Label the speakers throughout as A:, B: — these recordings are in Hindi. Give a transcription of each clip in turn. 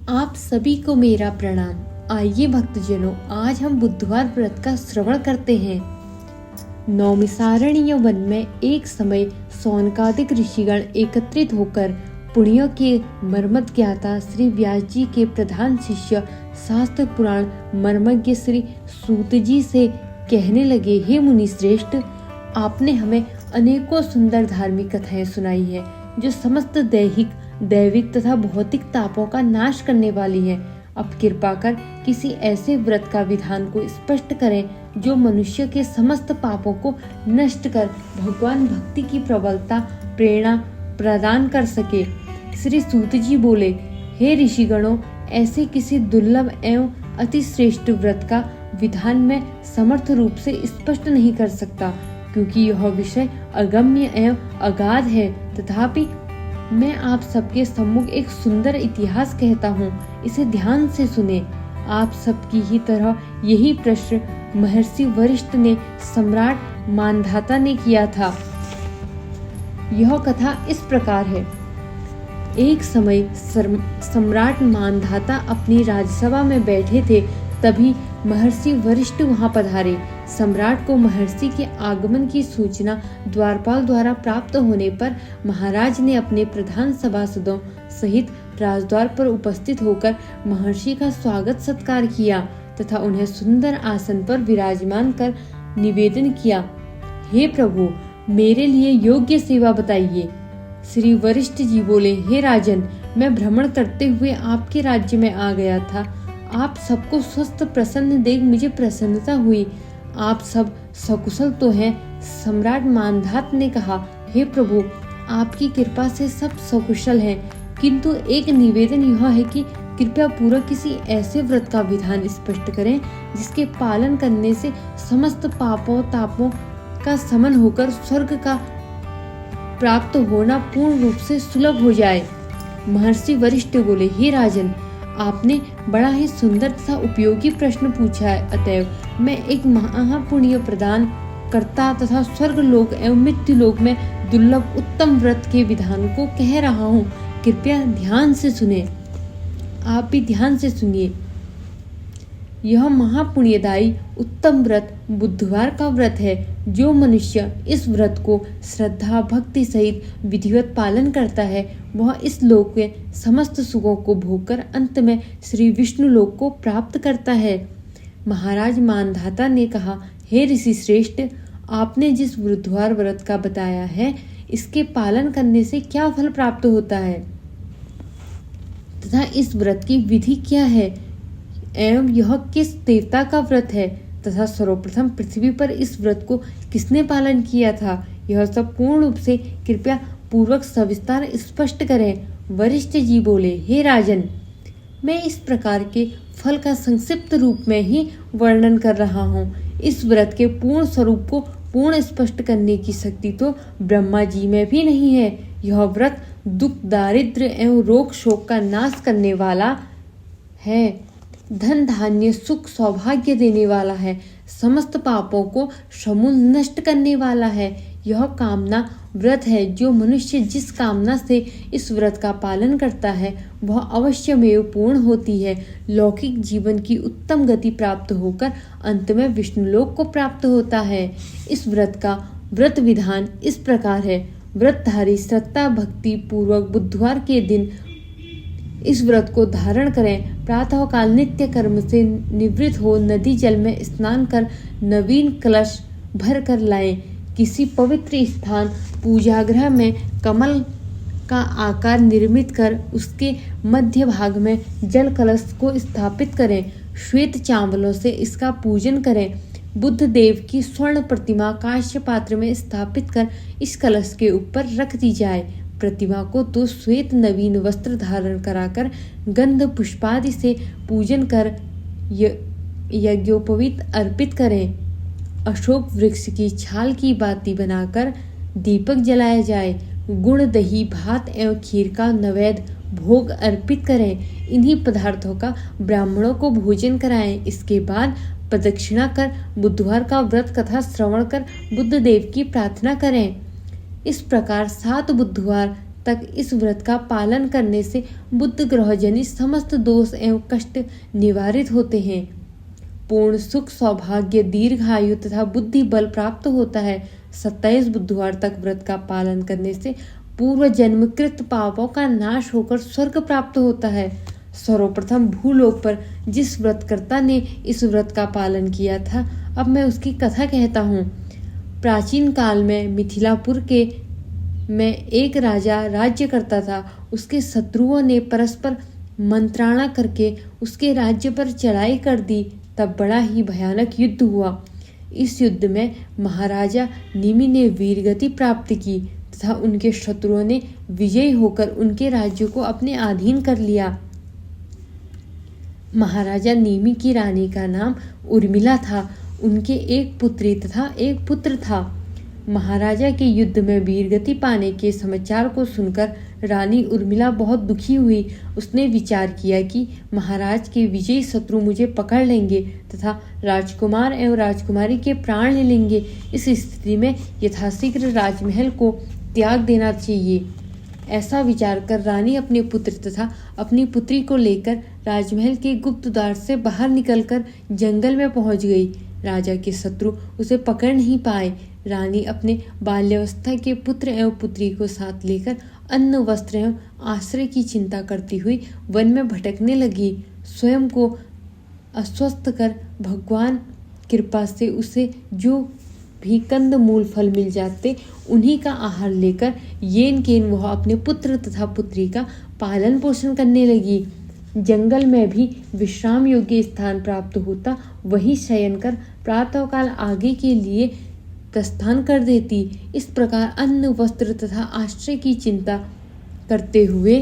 A: आप सभी को मेरा प्रणाम। आइए भक्तजनों, आज हम बुधवार व्रत का श्रवण करते हैं। नौमिसारण्य वन में एक समय सौनकादिक ऋषिगण एकत्रित होकर पुण्यों के मर्मत ज्ञाता श्री व्यास जी के प्रधान शिष्य शास्त्र पुराण मर्मज्ञ श्री सूत जी से कहने लगे, हे मुनि श्रेष्ठ, आपने हमें अनेकों सुंदर धार्मिक कथाएं सुनाई है जो समस्त दैविक तथा भौतिक तापों का नाश करने वाली है। अब कृपा कर किसी ऐसे व्रत का विधान को स्पष्ट करें जो मनुष्य के समस्त पापों को नष्ट कर भगवान भक्ति की प्रबलता प्रेरणा प्रदान कर सके। श्री सूत जी बोले, हे ऋषिगणों, ऐसे किसी दुर्लभ एवं अति श्रेष्ठ व्रत का विधान मैं समर्थ रूप से स्पष्ट नहीं कर सकता, क्योंकि यह विषय अगम्य एवं अगाध है। तथापि मैं आप सबके सम्मुख एक सुंदर इतिहास कहता हूँ, इसे ध्यान से सुने। आप सबकी ही तरह यही प्रश्न महर्षि वशिष्ठ ने सम्राट मानधाता ने किया था। यह कथा इस प्रकार है। एक समय सम्राट मानधाता अपनी राजसभा में बैठे थे, तभी महर्षि वशिष्ठ वहां पधारे। सम्राट को महर्षि के आगमन की सूचना द्वारपाल द्वारा प्राप्त होने पर महाराज ने अपने प्रधान सभासदों सहित राजद्वार पर उपस्थित होकर महर्षि का स्वागत सत्कार किया तथा उन्हें सुंदर आसन पर विराजमान कर निवेदन किया, हे प्रभु, मेरे लिए योग्य सेवा बताइए। श्री वशिष्ठ जी बोले, हे राजन, मैं भ्रमण करते हुए आपके राज्य में आ गया था। आप सबको स्वस्थ प्रसन्न देख मुझे प्रसन्नता हुई। आप सब सकुशल तो हैं? सम्राट मानधात ने कहा, हे प्रभु, आपकी कृपा से सब सकुशल हैं, किंतु एक निवेदन यह है कि कृपया पूर्वक किसी ऐसे व्रत का विधान स्पष्ट करें जिसके पालन करने से समस्त पापों तापों का शमन होकर स्वर्ग का प्राप्त होना पूर्ण रूप से सुलभ हो जाए। महर्षि वशिष्ठ बोले, हे राजन, आपने बड़ा ही सुंदर तथा उपयोगी प्रश्न पूछा है। अतएव मैं एक महापुण्य प्रदान करता तथा स्वर्ग लोक एवं मृत्यु लोक में दुर्लभ उत्तम व्रत के विधान को कह रहा हूँ। कृपया ध्यान से सुने। आप भी ध्यान से सुनिए। यह महापुण्यदायी उत्तम व्रत बुधवार का व्रत है। जो मनुष्य इस व्रत को श्रद्धा भक्ति सहित विधिवत पालन करता है, वह इस लोक के समस्त सुखों को भोगकर अंत में श्री विष्णु लोक को प्राप्त करता है। महाराज मानधाता ने कहा, हे ऋषि श्रेष्ठ, आपने जिस बुधवार व्रत का बताया है, इसके पालन करने से क्या फल प्राप्त होता है तथा इस व्रत की विधि क्या है एवं यह किस देवता का व्रत है तथा सर्वप्रथम पृथ्वी पर इस व्रत को किसने पालन किया था, यह सब पूर्ण रूप से कृपया पूर्वक सविस्तार स्पष्ट करें। वशिष्ठ जी बोले, हे राजन, मैं इस प्रकार के फल का संक्षिप्त रूप में ही वर्णन कर रहा हूँ। इस व्रत के पूर्ण स्वरूप को पूर्ण स्पष्ट करने की शक्ति तो ब्रह्मा जी में भी नहीं है। यह व्रत दुख दारिद्र्य एवं रोग शोक का नाश करने वाला है, धन धान्य सुख सौभाग्य देने वाला है, समस्त पापों को समूल नष्ट करने वाला है। यह कामना व्रत है। जो मनुष्य जिस कामना से इस व्रत का पालन करता है, वह अवश्यमेव पूर्ण होती है। लौकिक जीवन की उत्तम गति प्राप्त होकर अंत में विष्णुलोक को प्राप्त होता है। इस व्रत का व्रत विधान इस प्रकार है। व्रतधारी श्रद्धा भक्ति पूर्वक बुधवार के दिन इस व्रत को धारण करें। प्रातः काल नित्य कर्म से निवृत्त हो नदी जल में स्नान कर नवीन कलश भर कर लाएं। किसी पवित्र स्थान पूजागृह में कमल का आकार निर्मित कर उसके मध्य भाग में जल कलश को स्थापित करें। श्वेत चावलों से इसका पूजन करें। बुद्ध देव की स्वर्ण प्रतिमा कांस्य पात्र में स्थापित कर इस कलश के ऊपर रख दी जाए। प्रतिमा को तो श्वेत नवीन वस्त्र धारण कराकर गंध पुष्पादि से पूजन कर यज्ञोपवीत अर्पित करें। अशोक वृक्ष की छाल की बाती बनाकर दीपक जलाया जाए। गुड़ दही भात एवं खीर का नैवेद्य भोग अर्पित करें। इन्हीं पदार्थों का ब्राह्मणों को भोजन कराएं। इसके बाद प्रदक्षिणा कर बुधवार का व्रत कथा श्रवण कर बुद्ध देव की प्रार्थना करें। इस प्रकार 7 बुधवार तक इस व्रत का पालन करने से बुद्ध ग्रह जनित समस्त दोष एवं कष्ट निवारित होते हैं। पूर्ण सुख, सौभाग्य, दीर्घायु तथा बुद्धि बल प्राप्त होता है। 27 बुधवार तक व्रत का पालन करने से पूर्व जन्मकृत पापों का नाश होकर स्वर्ग प्राप्त होता है। सर्वप्रथम भूलोक पर जिस व्रतकर्ता ने इस व्रत का पालन किया था, अब मैं उसकी कथा कहता हूँ। प्राचीन काल में मिथिलापुर में एक राजा राज्य करता था। उसके शत्रुओं ने परस्पर मंत्राणा करके उसके राज्य पर चढ़ाई कर दी। तब बड़ा ही भयानक युद्ध हुआ। इस युद्ध में महाराजा निमि ने वीरगति प्राप्त की तथा उनके शत्रुओं ने विजयी होकर उनके राज्य को अपने अधीन कर लिया। महाराजा निमि की रानी का नाम उर्मिला था। उनके एक पुत्री तथा एक पुत्र था। महाराजा के युद्ध में वीरगति पाने के समाचार को सुनकर रानी उर्मिला बहुत दुखी हुई। उसने विचार किया कि महाराज के विजयी शत्रु मुझे पकड़ लेंगे तथा राजकुमार एवं राजकुमारी के प्राण ले लेंगे। इस स्थिति में यथाशीघ्र राजमहल को त्याग देना चाहिए। ऐसा विचार कर रानी अपने पुत्र तथा अपनी पुत्री को लेकर राजमहल के गुप्त द्वार से बाहर निकलकर जंगल में पहुंच गई। राजा के शत्रु उसे पकड़ नहीं पाए। रानी अपने बाल्यावस्था के पुत्र एवं पुत्री को साथ लेकर अन्न, वस्त्र एवं आश्रय की चिंता करती हुई वन में भटकने लगी। स्वयं को अस्वस्थ कर भगवान कृपा से उसे जो भी कंद मूल फल मिल जाते उन्हीं का आहार लेकर येन केन वह अपने पुत्र तथा पुत्री का पालन पोषण करने लगी। जंगल में भी विश्राम योग्य स्थान प्राप्त होता, वहीं शयन कर प्रातःकाल आगे के लिए प्रस्थान कर देती। इस प्रकार अन्न, वस्त्र तथा आश्रय की चिंता करते हुए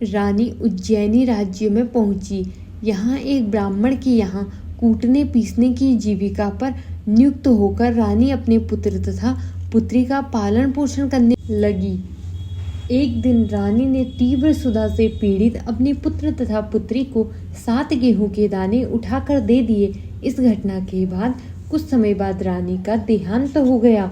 A: रानी उज्जैनी राज्य में पहुंची। यहाँ एक ब्राह्मण के यहाँ कूटने पीसने की जीविका पर नियुक्त होकर रानी अपने पुत्र तथा पुत्री का पालन पोषण करने लगी। एक दिन रानी ने तीव्र सुधा से पीड़ित अपने पुत्र तथा पुत्री को 7 गेहूं के दाने उठाकर दे दिए। इस घटना के बाद कुछ समय बाद रानी का देहांत हो गया।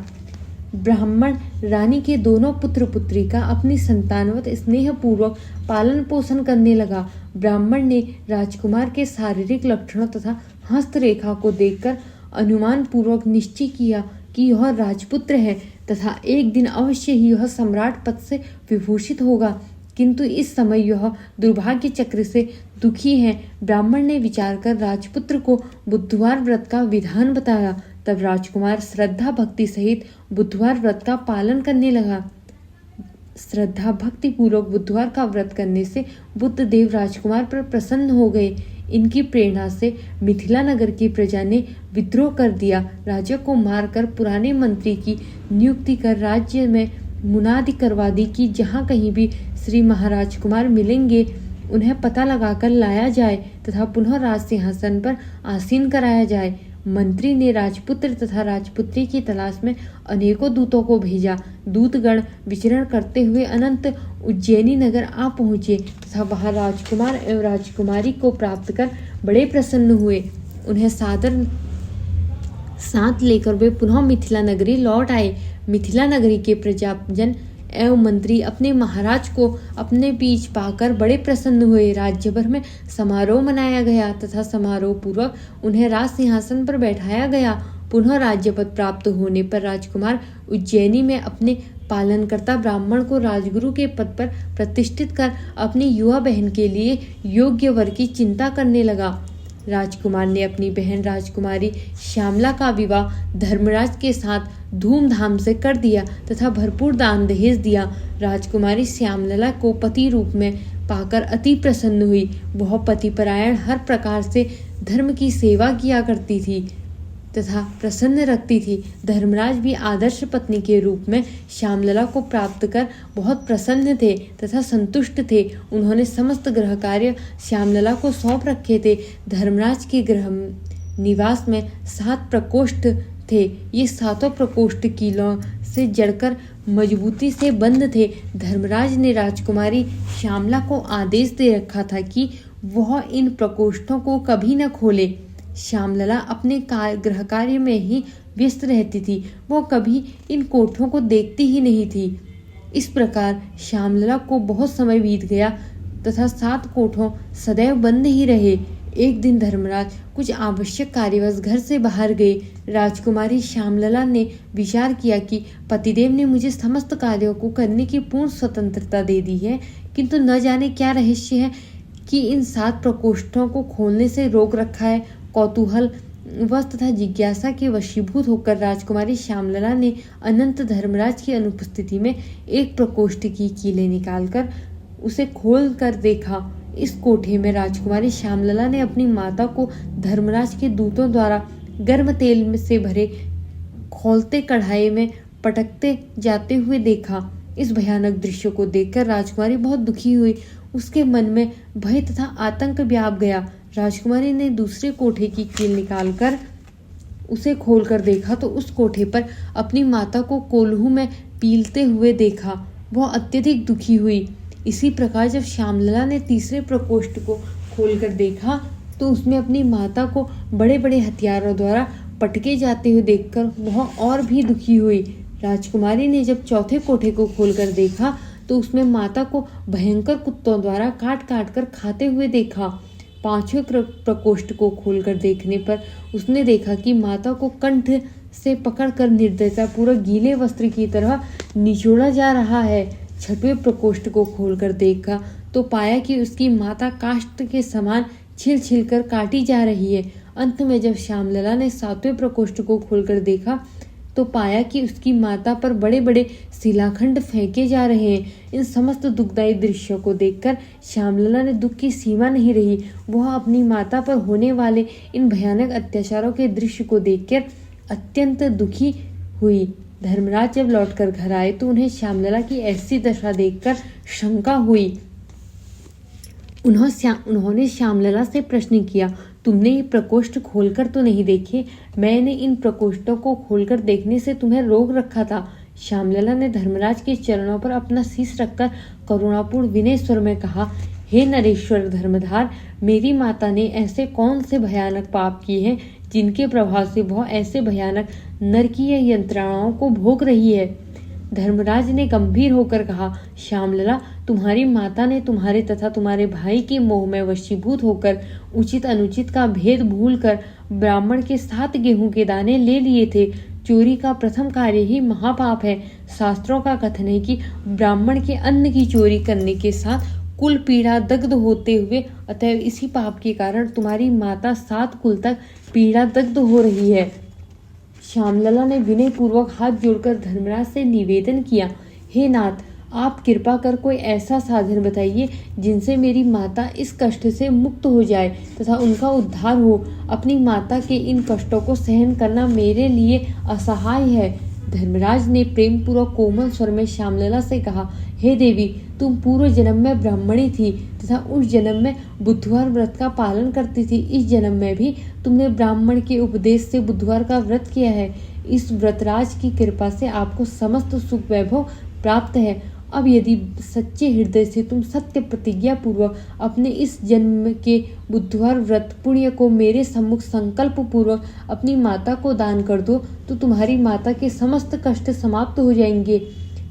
A: ब्राह्मण रानी के दोनों पुत्र पुत्री का अपनी संतानवत स्नेह पूर्वक पालन पोषण करने लगा। ब्राह्मण ने राजकुमार के शारीरिक लक्षणों तथा हस्तरेखा को देखकर अनुमान पूर्वक निश्चय किया कि यह राजपुत्र है तथा एक दिन अवश्य ही यह सम्राट पद से विभूषित होगा, किंतु इस समय यह दुर्भाग्य चक्र से दुखी है। ब्राह्मण ने विचार कर राजपुत्र को बुधवार व्रत का विधान बताया। तब राजकुमार श्रद्धा भक्ति सहित बुधवार व्रत का पालन करने लगा। श्रद्धा भक्ति पूर्वक बुधवार का व्रत करने से बुद्ध देव राजकुमार पर प्रसन्न हो गए। इनकी प्रेरणा से मिथिला नगर की प्रजा ने विद्रोह कर दिया। राजा को मारकर पुराने मंत्री की नियुक्ति कर राज्य में मुनादी करवा दी कि जहाँ कहीं भी श्री महाराज कुमार मिलेंगे उन्हें पता लगाकर लाया जाए तथा पुनः राज सिंहासन पर आसीन कराया जाए। मंत्री ने राजपुत्र तथा राजपुत्री की तलाश में अनेकों दूतों को भेजा। दूतगण विचरण करते हुए अनंत उज्जैनी नगर आ पहुँचे तथा वहाँ राजकुमार एवं राजकुमारी को प्राप्त कर बड़े प्रसन्न हुए। उन्हें सादर साथ लेकर वे पुनः मिथिला नगरी लौट आए। मिथिला नगरी के प्रजाजन एवं मंत्री अपने महाराज को अपने बीच पाकर बड़े प्रसन्न हुए। राज्य भर में समारोह मनाया गया तथा समारोह पूर्वक उन्हें राज सिंहासन पर बैठाया गया। पुनः राज्य पद प्राप्त होने पर राजकुमार उज्जैनी में अपने पालनकर्ता ब्राह्मण को राजगुरु के पद पर प्रतिष्ठित कर अपनी युवा बहन के लिए योग्य वर की चिंता करने लगा। राजकुमार ने अपनी बहन राजकुमारी श्यामला का विवाह धर्मराज के साथ धूमधाम से कर दिया तथा भरपूर दान दहेज दिया। राजकुमारी श्यामला को पति रूप में पाकर अति प्रसन्न हुई। वह पतिपरायण, हर प्रकार से धर्म की सेवा किया करती थी तथा प्रसन्न रखती थी। धर्मराज भी आदर्श पत्नी के रूप में श्यामला को प्राप्त कर बहुत प्रसन्न थे तथा संतुष्ट थे। उन्होंने समस्त गृह कार्य श्यामला को सौंप रखे थे। धर्मराज के गृह निवास में 7 प्रकोष्ठ थे। ये 7 प्रकोष्ठ कीलों से जड़कर मजबूती से बंद थे। धर्मराज ने राजकुमारी श्यामला को आदेश दे रखा था कि वह इन प्रकोष्ठों को कभी न खोले। श्यामला अपने गृह कार्य में ही व्यस्त रहती थी। वह कभी इन कोठों को देखती ही नहीं थी। इस प्रकार श्यामलला को बहुत समय बीत गया तथा 7 कोठों सदैव बंद ही रहे। एक दिन धर्मराज कुछ आवश्यक कार्यवश घर से बाहर गए। राजकुमारी श्यामलला ने विचार किया कि पतिदेव ने मुझे समस्त कार्यों को करने की पूर्ण स्वतंत्रता दे दी है, किंतु न जाने क्या रहस्य है कि इन 7 प्रकोष्ठों को खोलने से रोक रखा है। कौतूहल वश तथा जिज्ञासा के वशीभूत होकर राजकुमारी श्यामलला ने अनंत धर्मराज की अनुपस्थिति में एक प्रकोष्ठ की कीलें निकालकर उसे खोल कर देखा। इस कोठे में राजकुमारी श्यामलला ने अपनी माता को धर्मराज के दूतों द्वारा गर्म तेल से भरे खौलते कढ़ाई में पटकते जाते हुए देखा। इस भयानक दृश्य को देखकर राजकुमारी बहुत दुखी हुई। उसके मन में भय तथा आतंक व्याप गया। राजकुमारी ने दूसरे कोठे की कील निकालकर उसे खोलकर देखा तो उस कोठे पर अपनी माता को कोल्हू में पीलते हुए देखा। वह अत्यधिक दुखी हुई। इसी प्रकार जब श्यामलला ने तीसरे प्रकोष्ठ को खोलकर देखा तो उसमें अपनी माता को बड़े बड़े हथियारों द्वारा पटके जाते हुए देखकर वह और भी दुखी हुई। राजकुमारी ने जब चौथे कोठे को खोलकर देखा तो उसमें माता को भयंकर कुत्तों द्वारा काट काट कर खाते हुए देखा। पांचवें प्रकोष्ठ को खोलकर देखने पर उसने देखा कि माता को कंठ से पकड़कर निर्दयता पूर्वक गीले वस्त्र की तरह निचोड़ा जा रहा है। छठवें प्रकोष्ठ को खोलकर देखा तो पाया कि उसकी माता काष्ठ के समान छिल छिल कर काटी जा रही है। अंत में जब श्यामलला ने 7वें प्रकोष्ठ को खोलकर देखा तो पाया कि उसकी माता पर बड़े बड़े शिलाखंड फेंके जा रहे हैं। इन समस्त दुखदायी दृश्यों को देखकर श्यामलला ने दुख की सीमा नहीं रही। वह अपनी माता पर होने वाले इन भयानक अत्याचारों के दृश्य को देखकर अत्यंत दुखी हुई। धर्मराज जब लौटकर घर आए तो उन्हें श्यामलला की ऐसी दशा देखकर शंका हुई। उन्होंने श्यामलला से प्रश्न किया, तुमने ये प्रकोष्ठ खोलकर तो नहीं देखे? मैंने इन प्रकोष्ठों को खोलकर देखने से तुम्हें रोक रखा था। श्यामलला ने धर्मराज के चरणों पर अपना शीश रखकर करुणापूर्ण विनय स्वर में कहा, हे नरेश्वर धर्मधार, मेरी माता ने ऐसे कौन से भयानक पाप किए हैं जिनके प्रभाव से वह ऐसे भयानक नरकीय यंत्रणाओं को भोग रही है। धर्मराज ने गंभीर होकर कहा, श्यामलला, तुम्हारी माता ने तुम्हारे तथा तुम्हारे भाई के मोह में वशीभूत होकर उचित अनुचित का भेद भूलकर ब्राह्मण के 7 गेहूं के दाने ले लिए थे। चोरी का प्रथम कार्य ही महापाप है। शास्त्रों का कथन है कि ब्राह्मण के अन्न की चोरी करने के साथ कुल पीड़ा दग्ध होते हुए, अतएव इसी पाप के कारण तुम्हारी माता 7 कुल तक पीड़ा दग्ध हो रही है। श्यामलला ने विनय पूर्वक हाथ जोड़कर धर्मराज से निवेदन किया, हे नाथ, आप कृपा कर कोई ऐसा साधन बताइए जिनसे मेरी माता इस कष्ट से मुक्त हो जाए तथा उनका उद्धार हो। अपनी माता के इन कष्टों को सहन करना मेरे लिए असहाय है। धर्मराज ने प्रेम पूर्वक कोमल स्वर में श्यामलला से कहा, हे देवी, तुम पूर्व जन्म में ब्राह्मणी थी तथा उस जन्म में बुधवार व्रत का पालन करती थी। इस जन्म में भी तुमने ब्राह्मण के उपदेश से बुधवार का व्रत किया है। इस व्रतराज की कृपा से आपको समस्त सुख वैभव प्राप्त है। अब यदि सच्चे हृदय से तुम सत्य प्रतिज्ञा पूर्वक अपने इस जन्म के बुधवार व्रत पुण्य को मेरे सम्मुख संकल्प पूर्वक अपनी माता को दान कर दो तो तुम्हारी माता के समस्त कष्ट समाप्त हो जाएंगे।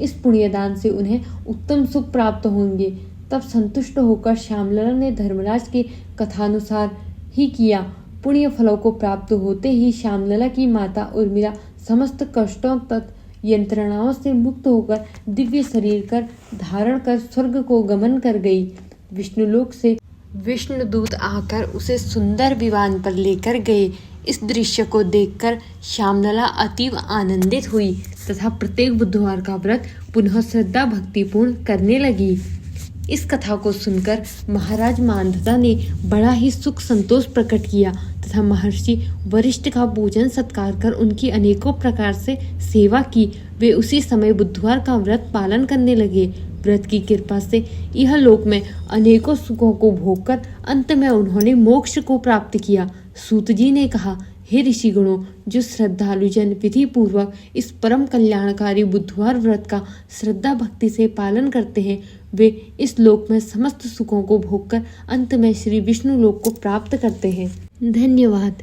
A: इस पुण्यदान से उन्हें उत्तम सुख प्राप्त होंगे। तब संतुष्ट होकर श्यामलला ने धर्मराज के कथानुसार ही किया। पुण्य फलों को प्राप्त होते ही श्यामलला की माता उर्मिला समस्त कष्टों तथा यंत्रणाओं से मुक्त होकर दिव्य शरीर कर धारण कर स्वर्ग को गमन कर गई। विष्णुलोक से विष्णुदूत आकर उसे सुंदर विमान पर लेकर गए। इस दृश्य को देखकर श्यामलला अतीव आनंदित हुई तथा प्रत्येक बुधवार का व्रत पुनः श्रद्धा भक्तिपूर्ण करने लगी। इस कथा को सुनकर महाराज मांधाता ने बड़ा ही सुख संतोष प्रकट किया तथा महर्षि वरिष्ठ का पूजन सत्कार कर उनकी अनेकों प्रकार से सेवा की। वे उसी समय बुधवार का व्रत पालन करने लगे। व्रत की कृपा से यह लोक में अनेकों सुखों को भोगकर अंत में उन्होंने मोक्ष को प्राप्त किया। सूत जी ने कहा, हे ऋषिगणों, जो श्रद्धालुजन विधि पूर्वक इस परम कल्याणकारी बुधवार व्रत का श्रद्धा भक्ति से पालन करते हैं, वे इस लोक में समस्त सुखों को भोगकर अंत में श्री विष्णु लोक को प्राप्त करते हैं। धन्यवाद।